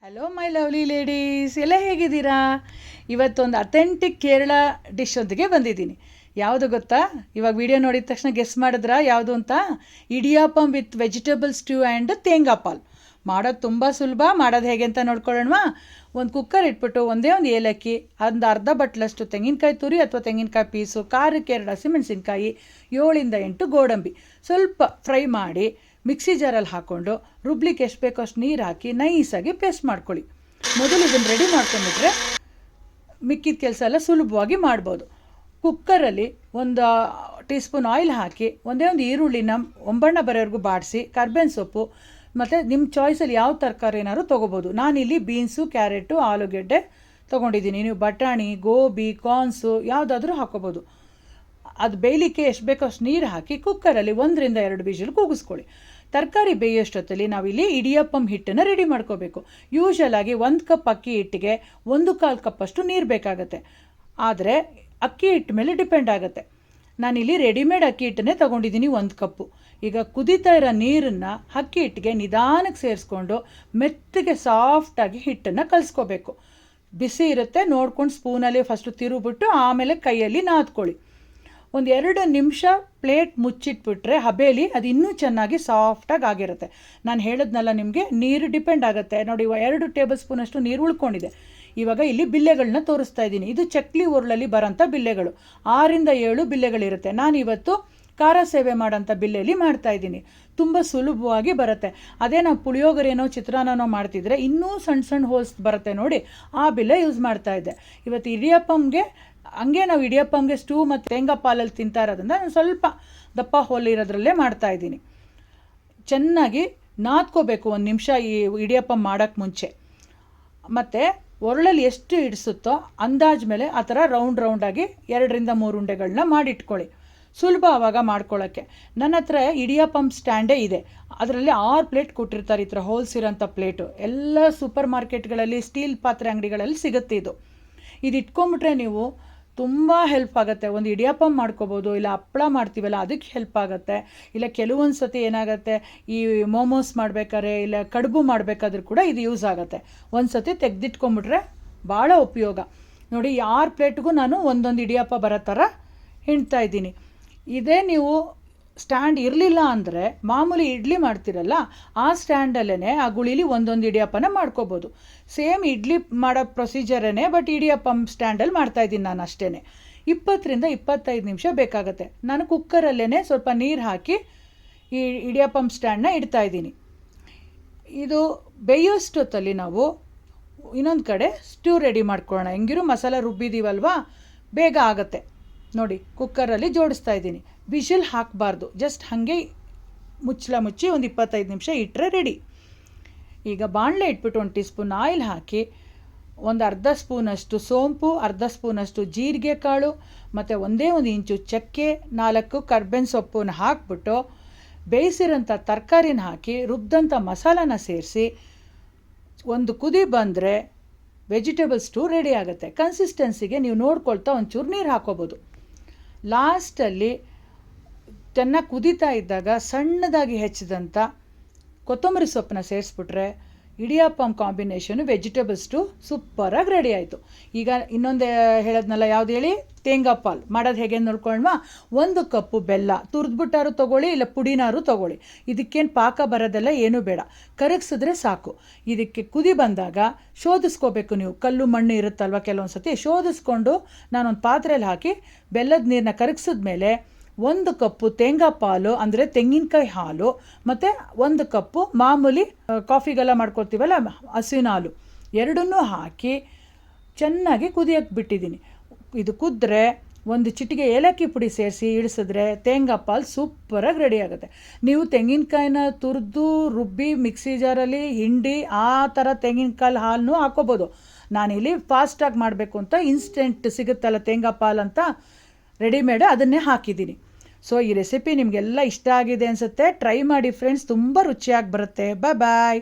Hello my lovely ladies, ಎಲ್ಲ ಹೇಗಿದ್ದೀರಾ? ಇವತ್ತೊಂದು ಅಥೆಂಟಿಕ್ ಕೇರಳ ಡಿಶ್ ಒಂದಿಗೆ ಬಂದಿದ್ದೀನಿ. ಯಾವುದು ಗೊತ್ತಾ? ಇವಾಗ ವಿಡಿಯೋ ನೋಡಿದ ತಕ್ಷಣ ಗೆಸ್ ಮಾಡಿದ್ರಾ ಯಾವುದು ಅಂತ? Idiyappam with vegetable stew and thenga paal. ಮಾಡೋದು ತುಂಬ ಸುಲಭ. ಮಾಡೋದು ಹೇಗೆ ಅಂತ ನೋಡ್ಕೊಳ್ಳೋಣ. ಒಂದು ಕುಕ್ಕರ್ ಇಟ್ಬಿಟ್ಟು ಒಂದೇ ಒಂದು ಏಲಕ್ಕಿ, ಒಂದು ಅರ್ಧ ಬಟ್ಲಷ್ಟು ತೆಂಗಿನಕಾಯಿ ತುರಿ ಅಥವಾ ತೆಂಗಿನಕಾಯಿ ಪೀಸು, ಖಾರಕ್ಕೆ 2 ಹಸಿಮೆಣಸಿನ್ಕಾಯಿ, 7 ಇಂದ 8 ಗೋಡಂಬಿ ಸ್ವಲ್ಪ ಫ್ರೈ ಮಾಡಿ ಮಿಕ್ಸಿ ಜಾರಲ್ಲಿ ಹಾಕ್ಕೊಂಡು ರುಬ್ಲಿಕ್ಕೆ ಎಷ್ಟು ಬೇಕೋ ಅಷ್ಟು ನೀರು ಹಾಕಿ ನೈಸಾಗಿ ಪೇಸ್ಟ್ ಮಾಡ್ಕೊಳ್ಳಿ. ಮೊದಲು ಇದನ್ನು ರೆಡಿ ಮಾಡ್ಕೊಂಡ್ಬಿಟ್ರೆ ಮಿಕ್ಕಿದ ಕೆಲಸ ಎಲ್ಲ ಸುಲಭವಾಗಿ ಮಾಡ್ಬೋದು. ಕುಕ್ಕರಲ್ಲಿ ಒಂದು ಟೀ ಸ್ಪೂನ್ ಆಯಿಲ್ ಹಾಕಿ ಒಂದೇ ಒಂದು ಈರುಳ್ಳಿನ ಒಂಬಣ್ಣ ಬರೋವರೆಗೂ ಬಾಡಿಸಿ, ಕರ್ಬೇವಿನ ಸೊಪ್ಪು ಮತ್ತು ನಿಮ್ಮ ಚಾಯ್ಸಲ್ಲಿ ಯಾವ ತರಕಾರಿ ಏನಾದ್ರು ತೊಗೋಬೋದು. ನಾನಿಲ್ಲಿ ಬೀನ್ಸು, ಕ್ಯಾರೆಟು, ಆಲೂಗೆಡ್ಡೆ ತೊಗೊಂಡಿದ್ದೀನಿ. ನೀವು ಬಟಾಣಿ, ಗೋಬಿ, ಕಾರ್ನ್ಸು ಯಾವುದಾದ್ರೂ ಹಾಕೋಬೋದು. ಅದು ಬೇಯಲಿಕ್ಕೆ ಎಷ್ಟು ಬೇಕೋ ಅಷ್ಟು ನೀರು ಹಾಕಿ ಕುಕ್ಕರಲ್ಲಿ 1 ರಿಂದ 2 ವಿಷಲ್ ಕೂಗಿಸ್ಕೊಳ್ಳಿ. ತರಕಾರಿ ಬೇಯೋಷ್ಟೊತ್ತಲ್ಲಿ ನಾವಿಲ್ಲಿ ಇಡಿಯಪ್ಪಮ್ ಹಿಟ್ಟನ್ನು ರೆಡಿ ಮಾಡ್ಕೋಬೇಕು. ಯೂಶಲಾಗಿ 1 ಕಪ್ ಅಕ್ಕಿ ಹಿಟ್ಟಿಗೆ 1/4 ಕಪ್ಪಷ್ಟು ನೀರು ಬೇಕಾಗತ್ತೆ. ಆದರೆ ಅಕ್ಕಿ ಹಿಟ್ಟು ಮೇಲೆ ಡಿಪೆಂಡ್ ಆಗುತ್ತೆ. ನಾನಿಲ್ಲಿ ರೆಡಿಮೇಡ್ ಅಕ್ಕಿ ಹಿಟ್ಟನ್ನೇ ತೊಗೊಂಡಿದ್ದೀನಿ 1 ಕಪ್ಪು. ಈಗ ಕುದೀತಾ ಇರೋ ನೀರನ್ನು ಅಕ್ಕಿ ಹಿಟ್ಟಿಗೆ ನಿಧಾನಕ್ಕೆ ಸೇರಿಸ್ಕೊಂಡು ಮೆತ್ತಗೆ ಸಾಫ್ಟಾಗಿ ಹಿಟ್ಟನ್ನು ಕಲಿಸ್ಕೋಬೇಕು. ಬಿಸಿ ಇರುತ್ತೆ, ನೋಡ್ಕೊಂಡು ಸ್ಪೂನಲ್ಲಿ ಫಸ್ಟು ತಿರುಗಿಬಿಟ್ಟು ಆಮೇಲೆ ಕೈಯಲ್ಲಿ ನಾದ್ಕೊಳ್ಳಿ. ಒಂದು 2 ನಿಮಿಷ ಪ್ಲೇಟ್ ಮುಚ್ಚಿಟ್ಬಿಟ್ರೆ ಹಬೇಲಿ ಅದು ಇನ್ನೂ ಚೆನ್ನಾಗಿ ಸಾಫ್ಟಾಗಿ ಆಗಿರುತ್ತೆ. ನಾನು ಹೇಳಿದ್ನಲ್ಲ ನಿಮಗೆ, ನೀರು ಡಿಪೆಂಡ್ ಆಗುತ್ತೆ. ನೋಡಿ, 2 ಟೇಬಲ್ ಸ್ಪೂನಷ್ಟು ನೀರು ಉಳ್ಕೊಂಡಿದೆ. ಇವಾಗ ಇಲ್ಲಿ ಬಿಲ್ಲೆಗಳನ್ನ ತೋರಿಸ್ತಾ ಇದ್ದೀನಿ. ಇದು ಚಕ್ಲಿ ಉರುಳಲ್ಲಿ ಬರೋಂಥ ಬಿಲ್ಲೆಗಳು. 6 ರಿಂದ 7 ಬಿಲ್ಲೆಗಳಿರುತ್ತೆ. ನಾನಿವತ್ತು ಖಾರ ಸೇವೆ ಮಾಡೋಂಥ ಬಿಲ್ಲೆಯಲ್ಲಿ ಮಾಡ್ತಾಯಿದ್ದೀನಿ. ತುಂಬ ಸುಲಭವಾಗಿ ಬರುತ್ತೆ. ಅದೇ ನಾವು ಪುಳಿಯೋಗರೆನೋ ಚಿತ್ರಾನ್ನನೋ ಮಾಡ್ತಿದ್ರೆ ಇನ್ನೂ ಸಣ್ಣ ಸಣ್ಣ ಹೋಲ್ಸ್ ಬರುತ್ತೆ ನೋಡಿ, ಆ ಬಿಲ್ಲೆ ಯೂಸ್ ಮಾಡ್ತಾಯಿದ್ದೆ. ಇವತ್ತು ಇಡಿಯಪ್ಪಮ್ಗೆ ಹಂಗೆ ನಾವು ಇಡಿಯಪ್ಪಮ್ಗೆ ಸ್ಟೂ ಮತ್ತು ತೇಂಗಾ ಪಾಲಲ್ಲಿ ತಿಂತಾ ಇರೋದ್ರಿಂದ ನಾನು ಸ್ವಲ್ಪ ದಪ್ಪ ಹೋಲ್ ಇರೋದ್ರಲ್ಲೇ ಮಾಡ್ತಾಯಿದ್ದೀನಿ. ಚೆನ್ನಾಗಿ ನಾದ್ಕೋಬೇಕು 1 ನಿಮಿಷ ಈ ಇಡಿಯಪ್ಪಮ್ ಮಾಡೋಕ್ಕೆ ಮುಂಚೆ. ಮತ್ತು ಒರಳಲ್ಲಿ ಎಷ್ಟು ಇಡಿಸುತ್ತೋ ಅಂದಾಜು ಮೇಲೆ ಆ ಥರ ರೌಂಡಾಗಿ 2 ರಿಂದ 3 ಉಂಡೆಗಳನ್ನ ಮಾಡಿಟ್ಕೊಳ್ಳಿ. ಸುಲಭ ಆವಾಗ ಮಾಡ್ಕೊಳ್ಳೋಕ್ಕೆ. ನನ್ನ ಹತ್ರ ಇಡಿಯಪ್ಪಮ್ ಸ್ಟ್ಯಾಂಡೇ ಇದೆ. ಅದರಲ್ಲಿ 6 ಪ್ಲೇಟ್ ಕೊಟ್ಟಿರ್ತಾರೆ, ಈ ಥರ ಹೋಲ್ಸ್ ಇರೋಂಥ ಪ್ಲೇಟು. ಎಲ್ಲ ಸೂಪರ್ ಮಾರ್ಕೆಟ್ಗಳಲ್ಲಿ, ಸ್ಟೀಲ್ ಪಾತ್ರೆ ಅಂಗಡಿಗಳಲ್ಲಿ ಸಿಗುತ್ತೆ ಇದು. ಇಟ್ಕೊಂಬಿಟ್ರೆ ನೀವು ತುಂಬ ಹೆಲ್ಪ್ ಆಗುತ್ತೆ. ಒಂದು ಇಡಿಯಪ್ಪಮ್ ಮಾಡ್ಕೋಬೋದು, ಇಲ್ಲ ಹಪ್ಪಳ ಮಾಡ್ತೀವಲ್ಲ ಅದಕ್ಕೆ ಹೆಲ್ಪ್ ಆಗುತ್ತೆ. ಇಲ್ಲ ಕೆಲವೊಂದು ಸತಿ ಏನಾಗುತ್ತೆ, ಈ ಮೋಮೋಸ್ ಮಾಡಬೇಕಾದ್ರೆ ಇಲ್ಲ ಕಡುಬು ಮಾಡಬೇಕಾದ್ರೂ ಕೂಡ ಇದು ಯೂಸ್ ಆಗುತ್ತೆ. ಒಂದು ಸತಿ ತೆಗೆದಿಟ್ಕೊಂಬಿಟ್ರೆ ಭಾಳ ಉಪಯೋಗ. ನೋಡಿ, 6 ಪ್ಲೇಟ್ಗೂ ನಾನು ಒಂದೊಂದು ಇಡಿಯಪ್ಪ ಬರೋ ಥರ ಹಿಂಡ್ತಾ ಇದ್ದೀನಿ. ಇದೇ ನೀವು ಸ್ಟ್ಯಾಂಡ್ ಇರಲಿಲ್ಲ ಅಂದರೆ ಮಾಮೂಲಿ ಇಡ್ಲಿ ಮಾಡ್ತಿರಲ್ಲ ಆ ಸ್ಟ್ಯಾಂಡಲ್ಲೇ ಆ ಗುಳಿಲಿ ಒಂದೊಂದು ಇಡಿಯಪ್ಪನ ಮಾಡ್ಕೋಬೋದು. ಸೇಮ್ ಇಡ್ಲಿ ಮಾಡೋ ಪ್ರೊಸೀಜರೇ, ಬಟ್ ಇಡಿಯಪ್ಪಮ್ ಸ್ಟ್ಯಾಂಡಲ್ಲಿ ಮಾಡ್ತಾಯಿದ್ದೀನಿ ನಾನು ಅಷ್ಟೇ. 20 ರಿಂದ 25 ನಿಮಿಷ ಬೇಕಾಗುತ್ತೆ. ನಾನು ಕುಕ್ಕರಲ್ಲೇ ಸ್ವಲ್ಪ ನೀರು ಹಾಕಿ ಈ ಇಡಿಯಪ್ಪಮ್ ಸ್ಟ್ಯಾಂಡನ್ನ ಇಡ್ತಾಯಿದ್ದೀನಿ. ಇದು ಬೇಯೋಷ್ಟೊತ್ತಲ್ಲಿ ನಾವು ಇನ್ನೊಂದು ಕಡೆ ಸ್ಟ್ಯೂ ರೆಡಿ ಮಾಡ್ಕೊಳ್ಳೋಣ. ಹೆಂಗಿರು ಮಸಾಲ ರುಬ್ಬಿದ್ದೀವಲ್ವಾ, ಬೇಗ ಆಗುತ್ತೆ. ನೋಡಿ, ಕುಕ್ಕರಲ್ಲಿ ಜೋಡಿಸ್ತಾ ಇದ್ದೀನಿ. ವಿಷಲ್ ಹಾಕಬಾರ್ದು, ಜಸ್ಟ್ ಹಾಗೆ ಮುಚ್ಚಿ ಒಂದು 25 ನಿಮಿಷ ಇಟ್ಟರೆ ರೆಡಿ. ಈಗ ಬಾಣಲೆ ಇಟ್ಬಿಟ್ಟು 1 ಟೀ ಸ್ಪೂನ್ ಆಯಿಲ್ ಹಾಕಿ ಒಂದು ಅರ್ಧ ಸ್ಪೂನಷ್ಟು ಸೋಂಪು, ಅರ್ಧ ಸ್ಪೂನಷ್ಟು ಜೀರಿಗೆ ಕಾಳು ಮತ್ತು ಒಂದೇ 1 ಇಂಚು ಚಕ್ಕೆ, 4 ಕರ್ಬೇವಿನ ಸೊಪ್ಪನ್ನು ಹಾಕ್ಬಿಟ್ಟು ಬೇಯಿಸಿರೋಂಥ ತರಕಾರಿನ ಹಾಕಿ ರುಬ್ಬಿದಂಥ ಮಸಾಲಾನ ಸೇರಿಸಿ ಒಂದು ಕುದಿ ಬಂದರೆ ವೆಜಿಟೇಬಲ್ ಸ್ಟೂ ರೆಡಿ ಆಗುತ್ತೆ. ಕನ್ಸಿಸ್ಟೆನ್ಸಿಗೆ ನೀವು ನೋಡ್ಕೊಳ್ತಾ ಒಂಚೂರು ನೀರು ಹಾಕೋಬೋದು. ಲಾಸ್ಟಲ್ಲಿ ಚೆನ್ನಾಗಿ ಕುದೀತಾ ಇದ್ದಾಗ ಸಣ್ಣದಾಗಿ ಹೆಚ್ಚಿದಂಥ ಕೊತ್ತಂಬರಿ ಸೊಪ್ಪನ್ನ ಸೇರಿಸ್ಬಿಟ್ರೆ ಇಡಿಯಪ್ಪಮ್ ಕಾಂಬಿನೇಷನು ವೆಜಿಟೇಬಲ್ ಸ್ಟೂ ಸೂಪರಾಗಿ ರೆಡಿ ಆಯಿತು. ಈಗ ಇನ್ನೊಂದು ಹೇಳೋದ್ನಲ್ಲ, ಯಾವ್ದು ಹೇಳಿ? ತೇಂಗಾ ಪಾಲ್ ಮಾಡೋದು ಹೇಗೆ ನೋಡ್ಕೊಳ್ಳೋಣ. 1 ಕಪ್ಪು ಬೆಲ್ಲ ತುರಿದ್ಬಿಟ್ಟಾರು ತೊಗೊಳ್ಳಿ, ಇಲ್ಲ ಪುಡಿನಾರು ತೊಗೊಳ್ಳಿ. ಇದಕ್ಕೇನು ಪಾಕ ಬರೋದೆಲ್ಲ ಏನೂ ಬೇಡ, ಕರಗಿಸಿದ್ರೆ ಸಾಕು. ಇದಕ್ಕೆ ಕುದಿ ಬಂದಾಗ ಶೋಧಿಸ್ಕೋಬೇಕು ನೀವು. ಕಲ್ಲು ಮಣ್ಣು ಇರುತ್ತಲ್ವ ಕೆಲವೊಂದು ಸತಿ, ಶೋಧಿಸ್ಕೊಂಡು ನಾನೊಂದು ಪಾತ್ರೆಯಲ್ಲಿ ಹಾಕಿ ಬೆಲ್ಲದ ನೀರನ್ನ ಕರಗಿಸಿದ್ಮೇಲೆ 1 ಕಪ್ಪು ತೇಂಗಾ ಪಾಲು ಅಂದರೆ ತೆಂಗಿನಕಾಯಿ ಹಾಲು ಮತ್ತು 1 ಕಪ್ಪು ಮಾಮೂಲಿ ಕಾಫಿಗೆಲ್ಲ ಮಾಡ್ಕೊಳ್ತೀವಲ್ಲ ಹಸುವಿನ ಹಾಲು, ಎರಡನ್ನೂ ಹಾಕಿ ಚೆನ್ನಾಗಿ ಕುದಿಯೋಕ್ಕೆ ಬಿಟ್ಟಿದ್ದೀನಿ. ಇದು ಕುದ್ರೆ 1 ಚಿಟಿಕೆ ಏಲಕ್ಕಿ ಪುಡಿ ಸೇರಿಸಿ ಇಳಿಸಿದ್ರೆ ತೇಂಗಾ ಪಾಲು ಸೂಪರಾಗಿ ರೆಡಿ ಆಗುತ್ತೆ. ನೀವು ತೆಂಗಿನಕಾಯಿನ ತುರಿದು ರುಬ್ಬಿ ಮಿಕ್ಸಿ ಜಾರಲ್ಲಿ ಹಿಂಡಿ ಆ ಥರ ತೆಂಗಿನಕಾಯಿ ಹಾಲನ್ನು ಹಾಕೋಬೋದು. ನಾನಿಲ್ಲಿ ಫಾಸ್ಟಾಗಿ ಮಾಡಬೇಕು ಅಂತ ಇನ್ಸ್ಟೆಂಟ್ ಸಿಗುತ್ತಲ್ಲ ತೇಂಗಾ ಪಾಲು ಅಂತ ರೆಡಿಮೇಡ್, ಅದನ್ನೇ ಹಾಕಿದ್ದೀನಿ. ಸೊ ಈ ರೆಸಿಪಿ ನಿಮಗೆಲ್ಲ ಇಷ್ಟ ಆಗಿದೆ ಅನಿಸುತ್ತೆ. ಟ್ರೈ ಮಾಡಿ ಫ್ರೆಂಡ್ಸ್, ತುಂಬ ರುಚಿಯಾಗಿ ಬರುತ್ತೆ. ಬಾಯ್.